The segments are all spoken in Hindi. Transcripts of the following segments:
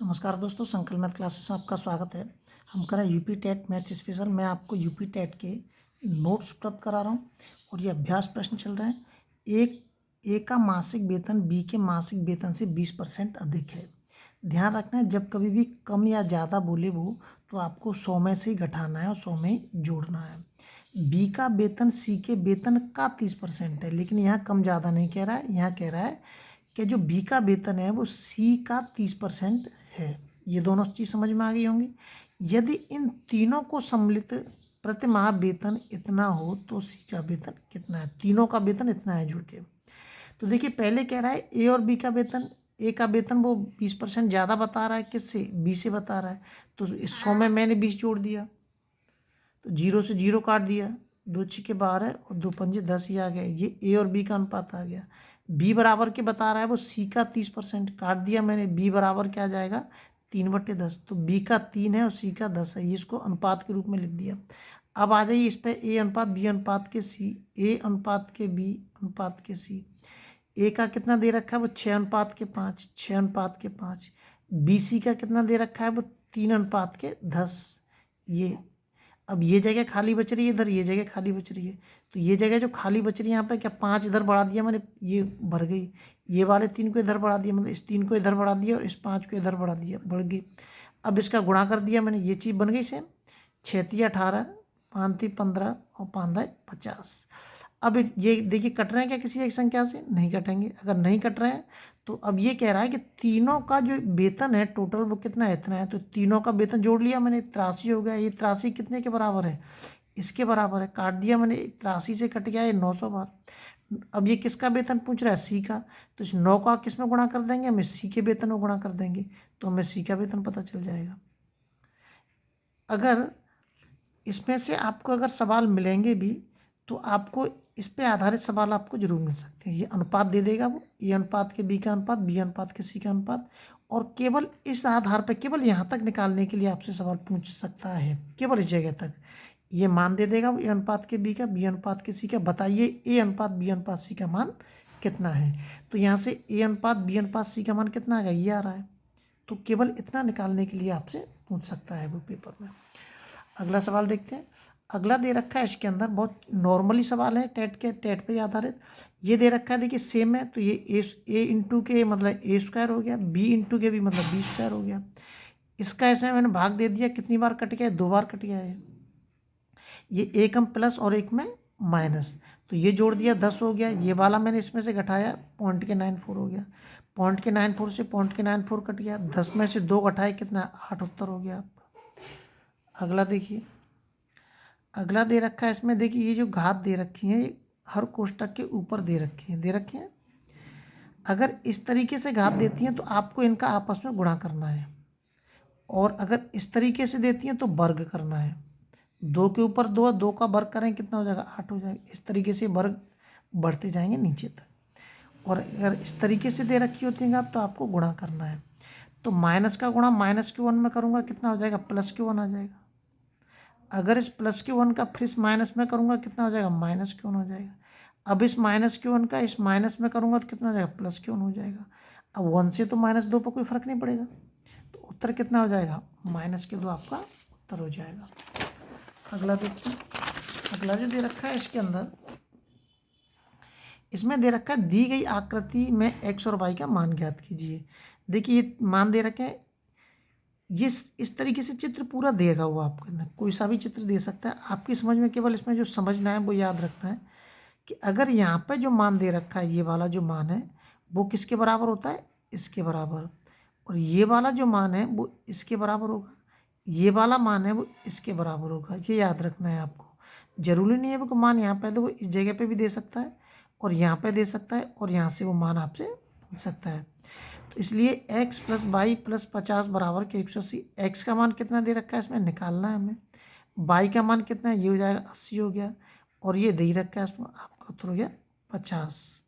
नमस्कार दोस्तों, संकल्प मैथ क्लासेस में आपका स्वागत है। हम कर रहे हैं यूपी टेट मैथ स्पेशल। मैं आपको यूपी टेट के नोट्स उपलब्ध करा रहा हूँ और ये अभ्यास प्रश्न चल रहे हैं। एक ए का मासिक वेतन बी के मासिक वेतन से 20% अधिक है। ध्यान रखना है, जब कभी भी कम या ज़्यादा बोले वो तो आपको 100 में से ही घटाना है और 100 में ही जोड़ना है। बी का वेतन सी के वेतन का 30% है, लेकिन यहाँ कम ज़्यादा नहीं कह रहा है। यहाँ कह रहा है कि जो बी का वेतन है वो सी का 30% है। ये दोनों चीज़ समझ में आ गई होंगी। यदि इन तीनों को सम्मिलित प्रति माह वेतन इतना हो तो सी का वेतन कितना है। तीनों का वेतन इतना है जुड़ के। तो देखिए, पहले कह रहा है ए और बी का वेतन। ए का वेतन वो 20% ज़्यादा बता रहा है, किससे? बी से बता रहा है। तो इस 100 में मैंने 20 जोड़ दिया, तो 0 से 0 काट दिया, 2 छिके 12 और 2 पंजे 10 ही आ गए। ये ए और बी का अनुपात आ गया। बी बराबर के बता रहा है वो सी का 30%, काट दिया मैंने। बी बराबर क्या आ जाएगा? 3/10। तो बी का 3 है और सी का 10 है। ये इसको अनुपात के रूप में लिख दिया। अब आ जाइए इस पर, ए अनुपात बी अनुपात के सी, ए अनुपात के बी अनुपात के सी। ए का कितना दे रखा है वो 6:5, 6:5। बी सी का कितना दे रखा है वो 3:10। ये अब ये जगह खाली बच रही है, इधर ये जगह खाली बच रही है। तो ये जगह जो खाली बच रही है यहाँ पे, क्या 5 इधर बढ़ा दिया मैंने, ये भर गई। ये वाले 3 को इधर बढ़ा दिया, मतलब इस 3 को इधर बढ़ा दिया और इस 5 को इधर बढ़ा दिया, बढ़ गई। अब इसका गुणा कर दिया मैंने, ये चीज़ बन गई सेम। 6×18, 5×15 और 5×50। अब ये देखिए, कट रहे हैं क्या किसी एक संख्या से? नहीं कटेंगे। अगर नहीं कट रहे हैं तो अब ये कह रहा है कि तीनों का जो वेतन है टोटल वो कितना है, इतना है। तो तीनों का वेतन जोड़ लिया मैंने, 83 हो गया। ये 83 कितने के बराबर है? इसके बराबर है। काट दिया मैंने, 83 से कट गया ये 900 बार। अब ये किसका वेतन पूछ रहा है? सी का। तो इस 9 का किस में गुणा कर देंगे? हमें सी के वेतन में गुणा कर देंगे, तो हमें सी का वेतन पता चल जाएगा। अगर इसमें से आपको अगर सवाल मिलेंगे भी तो आपको इस पे आधारित सवाल आपको जरूर मिल सकते हैं। ये अनुपात दे देगा वो, ए अनुपात के बी का अनुपात, बी अनुपात के सी का अनुपात। और केवल इस आधार पर, केवल यहाँ तक निकालने के लिए आपसे सवाल पूछ सकता है, केवल इस जगह तक। ये मान दे देगा वो, ए अनुपात के बी का, बी अनुपात के सी का। बताइए ए अनुपात बी अनुपात सी का मान कितना है। तो यहाँ से ए अनुपात बी अनुपात सी का मान कितना आएगा? ये आ रहा है। तो केवल इतना निकालने के लिए आपसे पूछ सकता है वो पेपर में। अगला सवाल देखते हैं। अगला दे रखा है इसके अंदर, बहुत नॉर्मली सवाल है, टेट पे आधारित। ये दे रखा है, देखिए सेम है। तो ये ए इंटू के मतलब ए स्क्वायर हो गया, बी इंटू के भी मतलब बी स्क्वायर हो गया। इसका ऐसे मैंने भाग दे दिया, कितनी बार कट गया? 2 बार कट गया है। ये एक में प्लस और एक में माइनस, तो ये जोड़ दिया 10 हो गया। ये वाला मैंने इसमें से घटाया, 0.94 हो गया। 0.94 से 0.94 कट गया। 10 में से 2 घटाए, कितना? 8 उत्तर हो गया आपका। अगला देखिए, अगला दे रखा है इसमें, देखिए ये जो घात दे रखी है ये हर कोष्टक के ऊपर दे रखी है, दे रखी है। अगर इस तरीके से घात देती हैं तो आपको इनका आपस में गुणा करना है, और अगर इस तरीके से देती हैं तो वर्ग करना है। 2 के ऊपर 2, 2 का वर्ग करें कितना हो जाएगा? 8 हो जाएगा। इस तरीके से वर्ग बढ़ते जाएंगे नीचे तक। और अगर इस तरीके से दे रखी होती हैं तो आपको गुणा करना है। तो माइनस का गुणा -q1 में करूँगा, कितना हो जाएगा? +q1 आ जाएगा। अगर इस +q1 का फिर इस माइनस में करूँगा, कितना हो जाएगा? -q1 हो जाएगा। अब इस -q1 का इस माइनस में करूँगा तो कितना हो जाएगा? +q1 हो जाएगा। अब 1 से तो -2 पर कोई फर्क नहीं पड़ेगा, तो उत्तर कितना हो जाएगा? -2 आपका उत्तर हो जाएगा। अगला देखते हैं। अगला जो दे रखा है इसके अंदर, इसमें दे रखा है दी गई आकृति में x और y का मान ज्ञात कीजिए। देखिए ये मान दे रखे हैं, ये इस तरीके से चित्र पूरा देगा हुआ आपके अंदर, कोई सा भी चित्र दे सकता है। आपकी समझ में केवल इसमें जो समझना है वो याद रखना है कि अगर यहाँ पे जो मान दे रखा है, ये वाला जो मान है वो किसके बराबर होता है? इसके बराबर। और ये वाला जो मान है वो इसके बराबर होगा। ये वाला मान है वो इसके बराबर होगा। ये याद रखना है आपको। जरूरी नहीं है वो मान यहाँ पे, तो वो इस जगह पे भी दे सकता है और यहाँ पे दे सकता है, और यहाँ से वो मान आपसे पूछ सकता है। तो इसलिए x + y + 50 बराबर के 180। x का मान कितना दे रखा है इसमें निकालना है हमें। y का मान कितना है? ये हो जाएगा 80 हो गया, और ये दे रखा है इसमें, आपका उत्तर हो गया 50,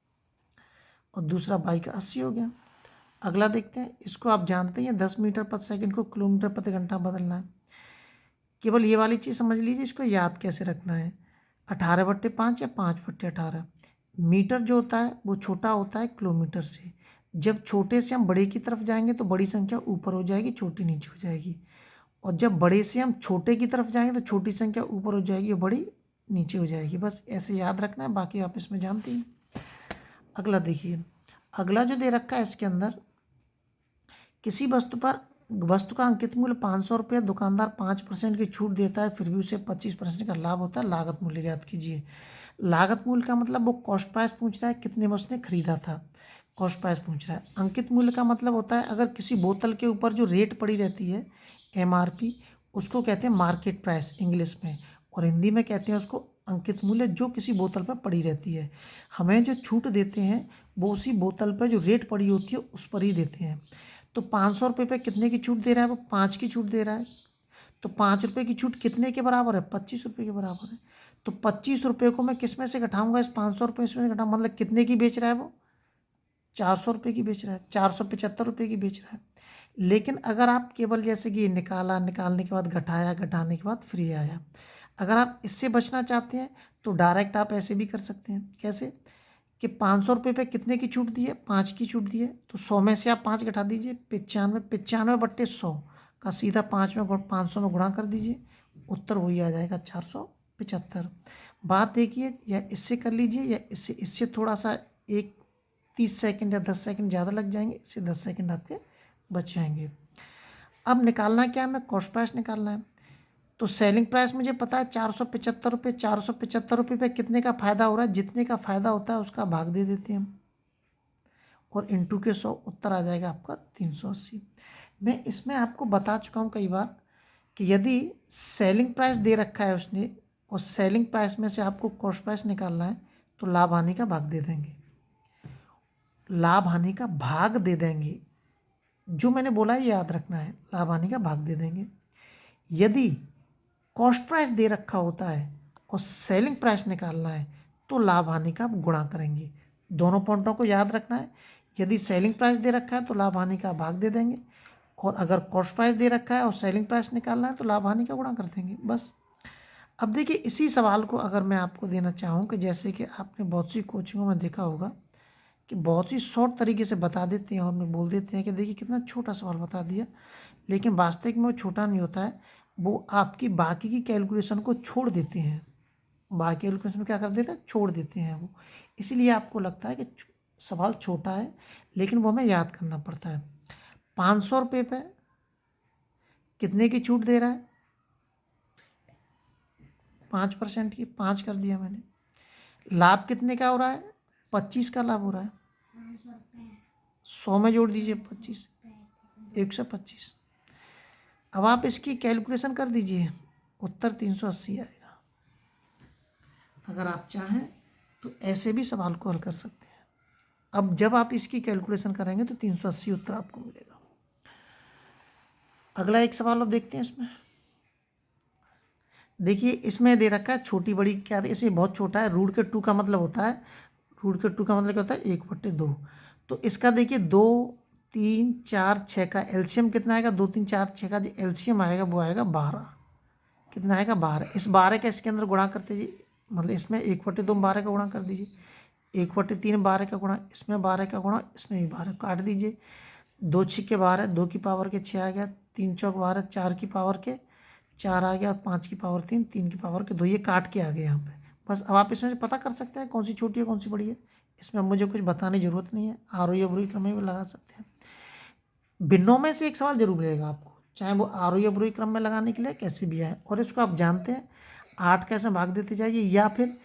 और दूसरा y का 80 हो गया। अगला देखते हैं। इसको आप जानते हैं 10 मीटर प्रति सेकंड को किलोमीटर प्रति घंटा बदलना है। केवल ये वाली चीज़ समझ लीजिए, इसको याद कैसे रखना है। 18/5 या 5/18। मीटर जो होता है वो छोटा होता है किलोमीटर से। जब छोटे से हम बड़े की तरफ जाएंगे तो बड़ी संख्या ऊपर हो जाएगी, छोटी नीचे हो जाएगी। और जब बड़े से हम छोटे की तरफ जाएंगे तो छोटी संख्या ऊपर हो जाएगी और बड़ी नीचे हो जाएगी। बस ऐसे याद रखना है, बाकी आप इसमें जानते हैं। अगला देखिए, अगला जो दे रखा है इसके अंदर, किसी वस्तु का अंकित मूल्य 500 रुपये, दुकानदार 5% की छूट देता है, फिर भी उसे 25% का लाभ होता है। लागत मूल्य ज्ञात कीजिए। लागत मूल्य का मतलब वो कॉस्ट प्राइस पूछ रहा है, कितने में उसने खरीदा था, कॉस्ट प्राइस पूछ रहा है। अंकित मूल्य का मतलब होता है अगर किसी बोतल के ऊपर जो रेट पड़ी रहती है MRP, उसको कहते हैं मार्केट प्राइस इंग्लिश में, और हिंदी में कहते हैं उसको अंकित मूल्य, जो किसी बोतल पर पड़ी रहती है। हमें जो छूट देते हैं वो उसी बोतल पर जो रेट पड़ी होती है उस पर ही देते हैं। तो 500 रुपये पे कितने की छूट दे रहा है, वो 5 की छूट दे रहा है। तो 5 रुपये की छूट कितने के बराबर है, 25 रुपये के बराबर है। तो 25 रुपये को मैं किस में से घटाऊंगा, इस 500 रुपये इसमें से घटाऊंगा, मतलब कितने की बेच रहा है वो, 400 रुपये की बेच रहा है, 475 रुपये की बेच रहा है। लेकिन अगर आप केवल जैसे कि निकाला, निकालने के बाद घटाया, घटाने के बाद फ्री आया, अगर आप इससे बचना चाहते हैं तो डायरेक्ट आप ऐसे भी कर सकते हैं। कैसे कि 500 रुपये पे कितने की छूट दी है, 5 की छूट दी है, तो 100 में से आप 5 घटा दीजिए, 95, 95/100 का सीधा 500 में गुणा कर दीजिए, उत्तर वही आ जाएगा 475। बात देखिए, या इससे कर लीजिए या इससे थोड़ा सा 30 सेकंड या 10 सेकंड ज़्यादा लग जाएंगे, इससे 10 सेकंड आपके बच जाएंगे। अब निकालना क्या है, हमें कॉस्ट प्राइस निकालना है। तो सेलिंग प्राइस मुझे पता है 475 रुपये, 475 रुपये पे कितने का फ़ायदा हो रहा है, जितने का फ़ायदा होता है उसका भाग दे देते हैं हम, और इंटू के 100, उत्तर आ जाएगा आपका 380। मैं इसमें आपको बता चुका हूँ कई बार कि यदि सेलिंग प्राइस दे रखा है उसने और सेलिंग प्राइस में से आपको कॉस्ट प्राइस निकालना है तो लाभ हानि का भाग दे देंगे, लाभ हानि का भाग दे देंगे। जो मैंने बोला ये याद रखना है, लाभ हानि का भाग दे देंगे। यदि कॉस्ट प्राइस दे रखा होता है और सेलिंग प्राइस निकालना है तो लाभ हानि का गुणा करेंगे। दोनों पॉइंटों को याद रखना है। यदि सेलिंग प्राइस दे रखा है तो लाभ हानि का भाग दे देंगे, और अगर कॉस्ट प्राइस दे रखा है और सेलिंग प्राइस निकालना है तो लाभ हानि का गुणा कर देंगे, बस। अब देखिए, इसी सवाल को अगर मैं आपको देना चाहूँ कि जैसे कि आपने बहुत सी कोचिंगों में देखा होगा कि बहुत ही शॉर्ट तरीके से बता देते हैं और मैं बोल देते हैं कि देखिए कितना छोटा सवाल बता दिया, लेकिन वास्तविक में वो छोटा नहीं होता है, वो आपकी बाकी की कैलकुलेशन को छोड़ देते हैं। बाकी कैलकुलेशन में क्या कर देते हैं, छोड़ देते हैं वो, इसीलिए आपको लगता है कि सवाल छोटा है, लेकिन वो हमें याद करना पड़ता है। 500 रुपये पे कितने की छूट दे रहा है, 5% की, 5 कर दिया मैंने। लाभ कितने का हो रहा है, 25 का लाभ हो रहा है। 100 में जोड़ दीजिए 25, 125। अब आप इसकी कैलकुलेशन कर दीजिए, उत्तर 380 आएगा। अगर आप चाहें तो ऐसे भी सवाल को हल कर सकते हैं। अब जब आप इसकी कैलकुलेशन करेंगे तो 380 उत्तर आपको मिलेगा। अगला एक सवाल और देखते हैं इसमें। देखिए, इसमें दे रखा है छोटी बड़ी क्या, इसमें बहुत छोटा है। रूट के 2 का मतलब होता है, रूट के 2 का मतलब क्या होता है, 1/2। तो इसका देखिए 2, 3, 4, 6 का एलसीएम कितना आएगा, 2, 3, 4, 6 का जो एलसीएम आएगा वो आएगा 12। कितना आएगा, 12। इस 12 का इसके अंदर गुणा करते जी, मतलब इसमें 1/2 12 का गुणा कर दीजिए, 1/3 12 का गुणा, इसमें 12 का गुणा, इसमें भी 12 काट दीजिए। 2 6 12, 2 की पावर के 6 आ गया, 3 चौक 12, 4 की पावर के 4 आ गया, 5 की पावर 3, 3 की पावर के 2, ये काट के आ गए यहाँ पे। बस अब आप इसमें से पता कर सकते हैं कौन सी छोटी है कौन सी बड़ी है। इसमें मुझे कुछ बताने की जरूरत नहीं है, आरोही अवरोही क्रम में भी लगा सकते हैं। भिन्नों में से एक सवाल जरूर मिलेगा आपको, चाहे वो आरोही अवरोही क्रम में लगाने के लिए कैसे भी आए, और इसको आप जानते हैं 8 कैसे भाग देते जाइए, या फिर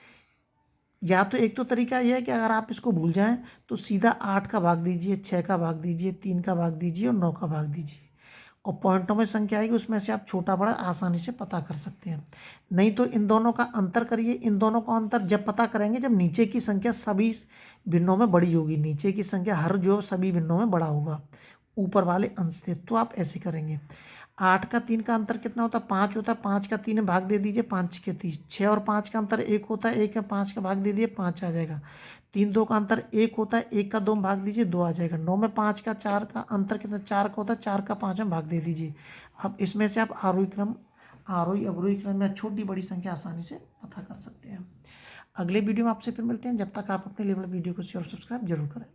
या तो एक तो तरीका यह है कि अगर आप इसको भूल जाएं तो सीधा 8 का भाग दीजिए, 6 का भाग दीजिए, 3 का भाग दीजिए और 9 का भाग दीजिए, और पॉइंटों में संख्या आएगी उसमें से आप छोटा बड़ा आसानी से पता कर सकते हैं। नहीं तो इन दोनों का अंतर करिए। इन दोनों का अंतर जब पता करेंगे जब नीचे की संख्या सभी भिन्नों में बड़ी होगी, नीचे की संख्या हर जो सभी भिन्नों में बड़ा होगा ऊपर वाले अंश से, तो आप ऐसे करेंगे। 8 का 3 का अंतर कितना होता है, 5 होता है। 5 का 3 भाग दे दीजिए, 5 के 30। 6 और 5 का अंतर 1 होता है, 1 में 5 का भाग दे दीजिए, 5 आ जाएगा। 3 2 का अंतर 1 होता है, 1 का 2 भाग दीजिए, 2 आ जाएगा। 9 में 5 का 4 का अंतर कितना, 4 का होता है, 4 का 5 में भाग दे दीजिए। अब इसमें से आप आरोही अवरोही क्रम में छोटी बड़ी संख्या आसानी से पता कर सकते हैं। अगले वीडियो में आपसे फिर मिलते हैं, जब तक आप अपने लेवल वीडियो को शेयर और सब्सक्राइब जरूर करें।